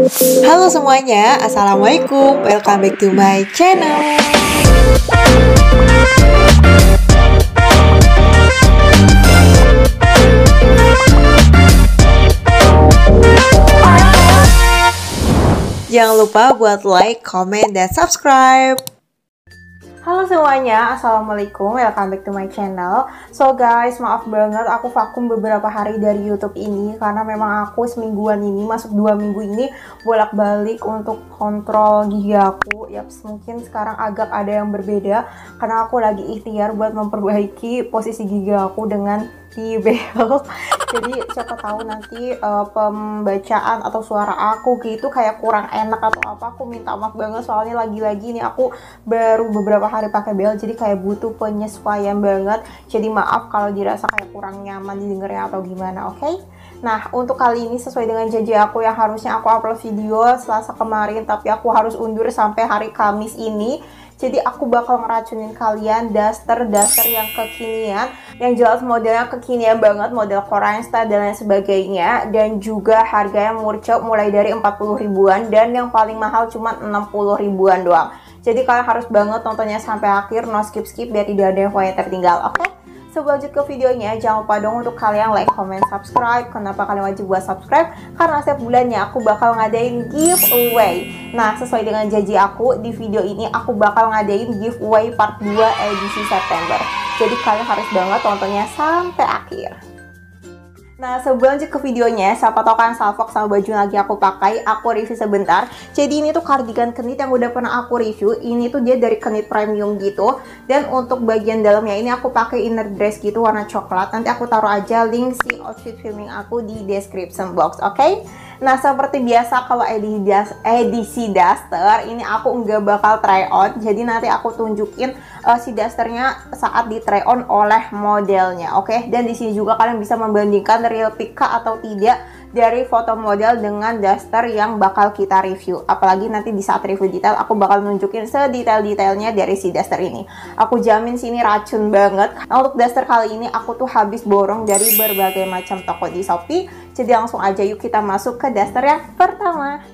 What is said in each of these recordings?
Halo semuanya, Assalamualaikum. Welcome back to my channel. Jangan lupa buat like, comment, dan subscribe. Halo semuanya, Assalamualaikum, welcome back to my channel. So guys, maaf banget aku vakum beberapa hari dari YouTube ini karena memang aku semingguan ini, masuk 2 minggu ini bolak-balik untuk kontrol gigi aku. Yaps, mungkin sekarang agak ada yang berbeda karena aku lagi ikhtiar buat memperbaiki posisi gigi aku dengan dibelok. Jadi siapa tahu nanti pembacaan atau suara aku gitu kayak kurang enak atau apa, aku minta maaf banget soalnya lagi-lagi nih aku baru beberapa hari pakai bel jadi kayak butuh penyesuaian banget. Jadi maaf kalau dirasa kayak kurang nyaman didengarnya atau gimana, oke? Nah, untuk kali ini sesuai dengan janji aku yang harusnya aku upload video Selasa kemarin, tapi aku harus undur sampai hari Kamis ini. Jadi aku bakal ngeracunin kalian daster yang kekinian, yang jelas modelnya kekinian banget, model Korean style dan lain sebagainya, dan juga harganya murcok mulai dari 40 ribuan dan yang paling mahal cuma 60 ribuan doang. Jadi kalian harus banget tontonnya sampai akhir, no skip biar tidak ada yang tertinggal, oke? Sebelum lanjut ke videonya, jangan lupa dong untuk kalian like, comment, subscribe. Kenapa kalian wajib buat subscribe? Karena setiap bulannya aku bakal ngadain giveaway. Nah, sesuai dengan janji aku, di video ini aku bakal ngadain giveaway part 2 edisi September. Jadi kalian harus banget tontonnya sampai akhir. Nah, sebelum lanjut ke videonya, siapa tau kan salfok sama baju yang lagi aku pakai, aku review sebentar. Jadi ini tuh kardigan knit yang udah pernah aku review. Ini tuh dia dari knit premium gitu. Dan untuk bagian dalamnya ini aku pakai inner dress gitu warna coklat. Nanti aku taruh aja link si outfit filming aku di description box, oke? Nah, seperti biasa kalau edisi daster ini aku nggak bakal try on. Jadi nanti aku tunjukin si dasternya saat di try on oleh modelnya, oke? Dan di sini juga kalian bisa membandingkan real pick atau tidak dari foto model dengan daster yang bakal kita review. Apalagi nanti di saat review detail aku bakal nunjukin sedetail-detailnya dari si daster ini. Aku jamin sini racun banget. Nah, untuk daster kali ini aku tuh habis borong dari berbagai macam toko di Shopee. Jadi langsung aja yuk kita masuk ke daster yang pertama.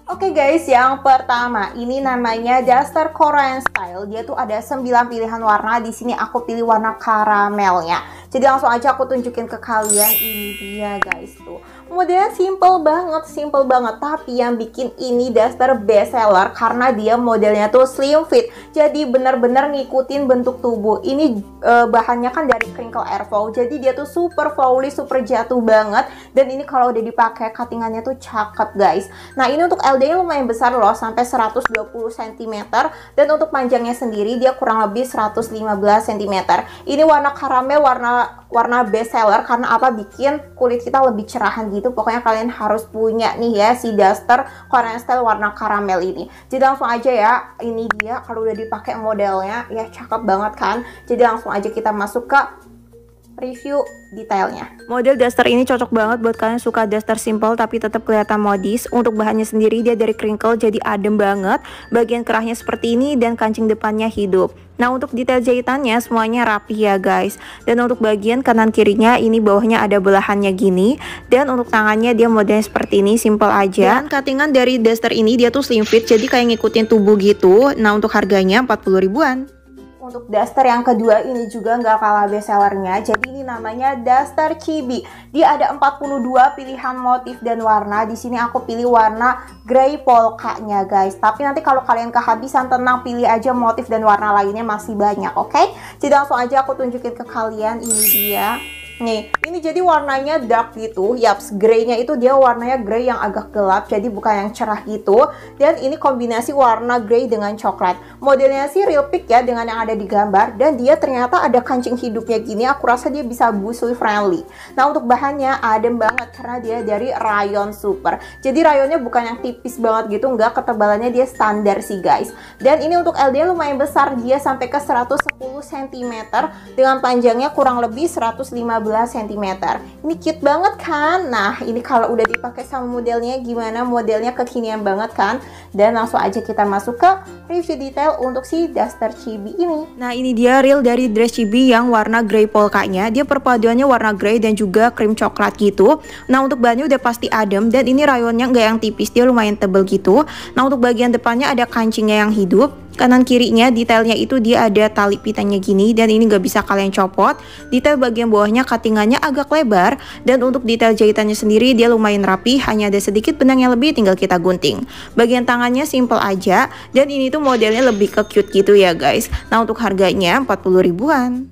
Oke guys, yang pertama ini namanya daster Korean style. Dia tuh ada 9 pilihan warna. Di sini aku pilih warna karamelnya. Jadi langsung aja aku tunjukin ke kalian. Ini dia guys tuh. Modelnya simple banget, tapi yang bikin ini daster best seller karena dia modelnya tuh slim fit. Jadi bener-bener ngikutin bentuk tubuh. Ini bahannya kan dari crinkle airflow. Jadi dia tuh super flowy, super jatuh banget. Dan ini kalau udah dipakai cuttingannya tuh cakep guys. Nah, ini untuk LD-nya lumayan besar loh, sampai 120 cm. Dan untuk panjangnya sendiri dia kurang lebih 115 cm. Ini warna karamel, warna best seller karena apa? Bikin kulit kita lebih cerahan gitu. Pokoknya kalian harus punya nih ya si daster Korean style warna karamel ini. Jadi langsung aja ya, ini dia kalau udah dipakai modelnya ya cakep banget kan. Jadi langsung aja kita masuk ke review detailnya. Model daster ini cocok banget buat kalian suka daster simple tapi tetap kelihatan modis. Untuk bahannya sendiri dia dari crinkle jadi adem banget. Bagian kerahnya seperti ini dan kancing depannya hidup. Nah, untuk detail jahitannya semuanya rapi ya guys. Dan untuk bagian kanan kirinya ini bawahnya ada belahannya gini. Dan untuk tangannya dia modelnya seperti ini, simple aja. Dan cuttingan dari daster ini dia tuh slim fit jadi kayak ngikutin tubuh gitu. Nah, untuk harganya 40 ribuan. Untuk daster yang kedua ini juga nggak kalah best sellernya. Jadi ini namanya daster Chibi. Dia ada 42 pilihan motif dan warna. Di sini aku pilih warna grey polkanya guys. Tapi nanti kalau kalian kehabisan tenang, pilih aja motif dan warna lainnya masih banyak, oke? Jadi langsung aja aku tunjukin ke kalian, ini dia. Nih, ini jadi warnanya dark gitu. Yaps, grey-nya itu dia warnanya grey yang agak gelap, jadi bukan yang cerah gitu. Dan ini kombinasi warna grey dengan coklat. Modelnya sih real pick ya dengan yang ada di gambar. Dan dia ternyata ada kancing hidupnya gini. Aku rasa dia bisa busui friendly. Nah, untuk bahannya adem banget karena dia dari rayon super. Jadi rayonnya bukan yang tipis banget gitu, enggak, ketebalannya dia standar sih guys. Dan ini untuk LD lumayan besar, dia sampai ke 110 cm dengan panjangnya kurang lebih 115 cm. Ini cute banget kan? Nah, ini kalau udah dipakai sama modelnya gimana? Modelnya kekinian banget kan? Dan langsung aja kita masuk ke review detail untuk si daster chibi ini. Nah, ini dia real dari dress chibi yang warna grey polkanya. Dia perpaduannya warna grey dan juga krim coklat gitu. Nah, untuk bahannya udah pasti adem dan ini rayonnya nggak yang tipis, dia lumayan tebel gitu. Nah, untuk bagian depannya ada kancingnya yang hidup. Kanan kirinya detailnya itu dia ada tali pitanya gini dan ini nggak bisa kalian copot. Detail bagian bawahnya cuttingannya agak lebar dan untuk detail jahitannya sendiri dia lumayan rapi, hanya ada sedikit benang yang lebih tinggal kita gunting. Bagian tangannya simple aja dan ini tuh modelnya lebih ke cute gitu ya guys. Nah, untuk harganya 40 ribuan.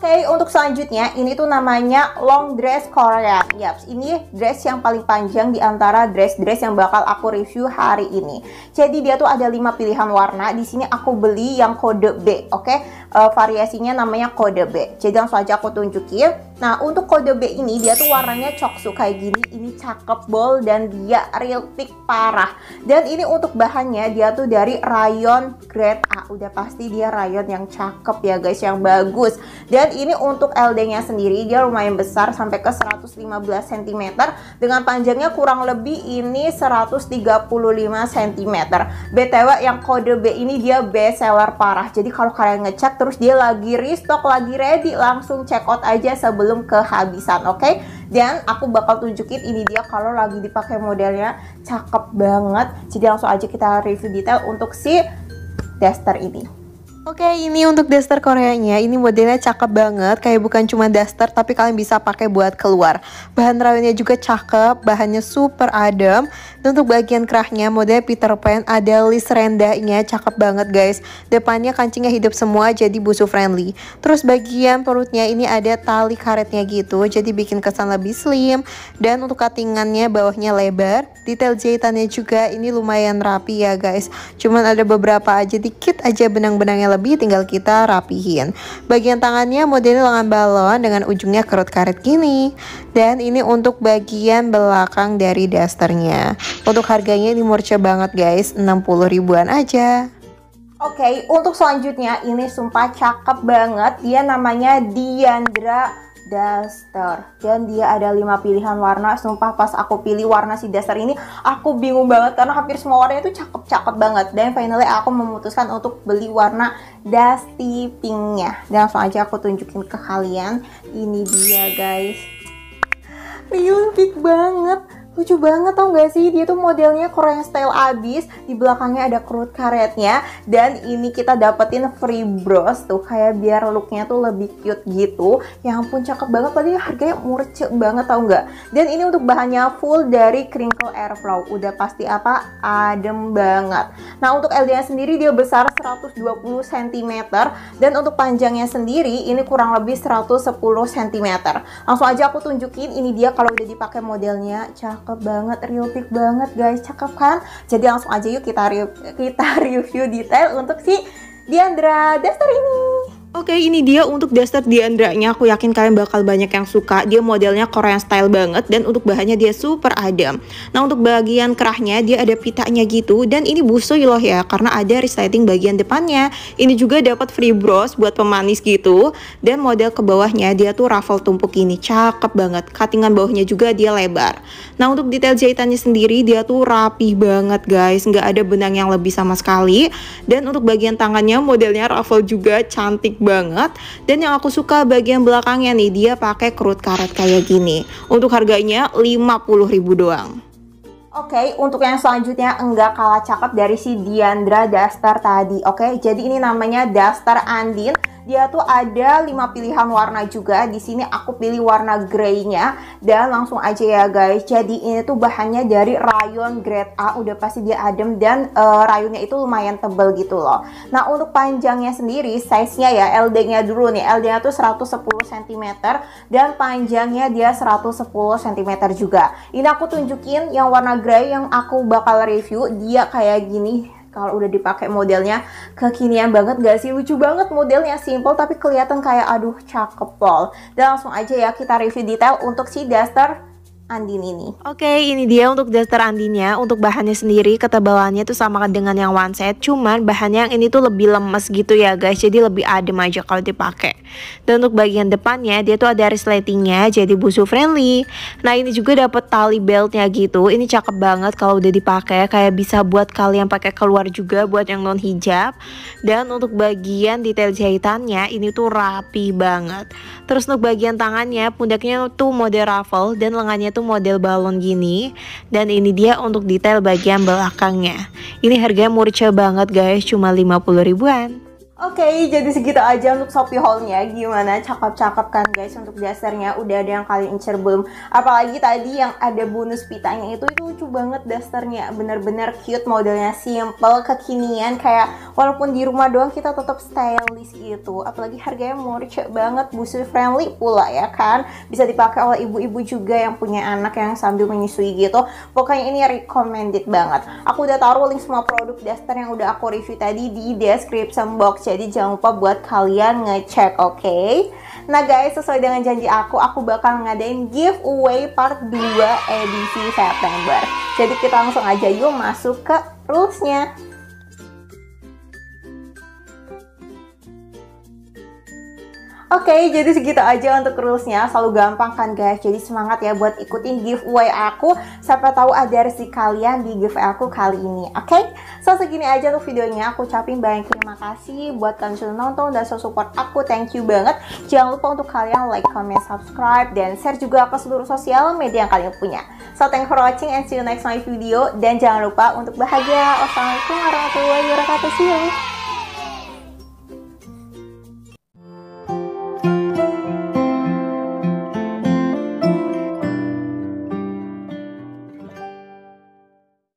Oke, untuk selanjutnya ini tuh namanya long dress Korea. Yaps, ini dress yang paling panjang di antara dress-dress yang bakal aku review hari ini. Jadi dia tuh ada 5 pilihan warna. Di sini aku beli yang kode B, oke? Variasinya namanya kode B. Jadi langsung aja aku tunjukin. Nah, untuk kode B ini dia tuh warnanya coksu kayak gini. Ini cakep bold dan dia real thick parah. Dan ini untuk bahannya dia tuh dari rayon grade A. Udah pasti dia rayon yang cakep ya guys, yang bagus. Dan ini untuk LD-nya sendiri dia lumayan besar sampai ke 115 cm dengan panjangnya kurang lebih ini 135 cm. BTW yang kode B ini dia best seller parah. Jadi kalau kalian ngecek terus dia lagi restock, lagi ready, langsung check out aja sebelum kehabisan, oke? Dan aku bakal tunjukin ini dia kalau lagi dipakai modelnya cakep banget. Jadi langsung aja kita review detail untuk si daster ini. Oke, ini untuk daster Koreanya. Ini modelnya cakep banget, kayak bukan cuma daster tapi kalian bisa pakai buat keluar. Bahan rayonnya juga cakep, bahannya super adem. Dan untuk bagian kerahnya model Peter Pan, ada list rendahnya, cakep banget guys. Depannya kancingnya hidup semua jadi busu friendly. Terus bagian perutnya ini ada tali karetnya gitu, jadi bikin kesan lebih slim. Dan untuk cuttingannya bawahnya lebar. Detail jahitannya juga ini lumayan rapi ya guys. Cuman ada beberapa aja, dikit aja benang-benangnya lebih, tinggal kita rapihin. Bagian tangannya modelnya lengan balon dengan ujungnya kerut karet gini. Dan ini untuk bagian belakang dari dasternya. Untuk harganya ini murce banget guys, 60 ribuan aja. Oke, untuk selanjutnya ini sumpah cakep banget. Dia namanya Diandra daster dan dia ada 5 pilihan warna. Sumpah pas aku pilih warna si daster ini aku bingung banget karena hampir semua warnanya itu cakep-cakep banget. Dan finally aku memutuskan untuk beli warna dusty pinknya. Dan langsung aja aku tunjukin ke kalian. Ini dia guys, real pink banget. Lucu banget tau gak sih, dia tuh modelnya Korean style abis. Di belakangnya ada kerut karetnya. Dan ini kita dapetin free bros tuh, kayak biar looknya tuh lebih cute gitu. Ya ampun cakep banget, padahal harganya murce banget tau gak. Dan ini untuk bahannya full dari crinkle airflow. Udah pasti apa, adem banget. Nah, untuk LD nya sendiri dia besar 120 cm. Dan untuk panjangnya sendiri ini kurang lebih 110 cm. Langsung aja aku tunjukin, ini dia kalau udah dipakai modelnya. Cakep banget, real thick banget guys, cakep kan? Jadi langsung aja yuk kita review detail untuk si Diandra daster ini. Oke, ini dia untuk daster Diandra-nya. Aku yakin kalian bakal banyak yang suka. Dia modelnya Korean style banget dan untuk bahannya dia super adem. Nah, untuk bagian kerahnya dia ada pitanya gitu dan ini busui loh ya karena ada resleting bagian depannya. Ini juga dapat free bros buat pemanis gitu. Dan model ke bawahnya dia tuh ruffle tumpuk ini, cakep banget. Cuttingan bawahnya juga dia lebar. Nah, untuk detail jahitannya sendiri dia tuh rapih banget guys, nggak ada benang yang lebih sama sekali. Dan untuk bagian tangannya modelnya ruffle juga, cantik banget. Dan yang aku suka bagian belakangnya nih, dia pakai kerut karet kayak gini. Untuk harganya 50.000 doang. Oke, untuk yang selanjutnya enggak kalah cakep dari si Diandra daster tadi. Oke, jadi ini namanya daster Andin. Dia tuh ada 5 pilihan warna juga. Di sini aku pilih warna grey-nya dan langsung aja ya guys. Jadi ini tuh bahannya dari rayon grade A, udah pasti dia adem dan rayonnya itu lumayan tebel gitu loh. Nah, untuk panjangnya sendiri, size-nya ya, LD-nya dulu nih. LD-nya tuh 110 cm dan panjangnya dia 110 cm juga. Ini aku tunjukin yang warna grey yang aku bakal review. Dia kayak gini. Kalau udah dipakai modelnya kekinian banget gak sih? Lucu banget, modelnya simple tapi kelihatan kayak aduh cakep pol. Dan langsung aja ya kita review detail untuk si daster Andin ini. Oke, ini dia untuk daster Andinnya. Untuk bahannya sendiri ketebalannya tuh sama dengan yang one set, cuman bahannya yang ini tuh lebih lemes gitu ya guys, jadi lebih adem aja kalau dipakai. Dan untuk bagian depannya dia tuh ada resletingnya, jadi busu friendly. Nah ini juga dapat tali beltnya gitu. Ini cakep banget kalau udah dipakai, kayak bisa buat kalian pakai keluar juga buat yang non hijab. Dan untuk bagian detail jahitannya ini tuh rapi banget. Terus untuk bagian tangannya, pundaknya tuh model ruffle dan lengannya tuh model balon gini. Dan ini dia untuk detail bagian belakangnya. Ini harganya murah banget guys, cuma 50 ribuan. Oke, jadi segitu aja untuk Shopee haul-nya. Gimana? Cakep-cakep kan guys untuk dasternya? Udah ada yang kalian incer belum? Apalagi tadi yang ada bonus pitanya itu lucu banget dasternya. Bener-bener cute, modelnya simple, kekinian. Kayak walaupun di rumah doang kita tetap stylish gitu. Apalagi harganya murah banget, busu friendly pula ya kan? Bisa dipakai oleh ibu-ibu juga yang punya anak yang sambil menyusui gitu. Pokoknya ini recommended banget. Aku udah taruh link semua produk daster yang udah aku review tadi di description box. Jadi jangan lupa buat kalian ngecek, oke? Nah guys, sesuai dengan janji aku bakal ngadain giveaway part 2 edisi September. Jadi kita langsung aja yuk masuk ke rulesnya. Oke, jadi segitu aja untuk rulesnya. Selalu gampang kan guys, jadi semangat ya buat ikutin giveaway aku. Siapa tahu ada rezeki kalian di giveaway aku kali ini, oke? So segini aja untuk videonya. Aku ucapin banyak terima kasih buat kalian sudah nonton dan support aku. Thank you banget. Jangan lupa untuk kalian like, comment, subscribe, dan share juga ke seluruh sosial media yang kalian punya. So thank you for watching and see you next my video. Dan jangan lupa untuk bahagia. Wassalamualaikum warahmatullahi wabarakatuh. See you.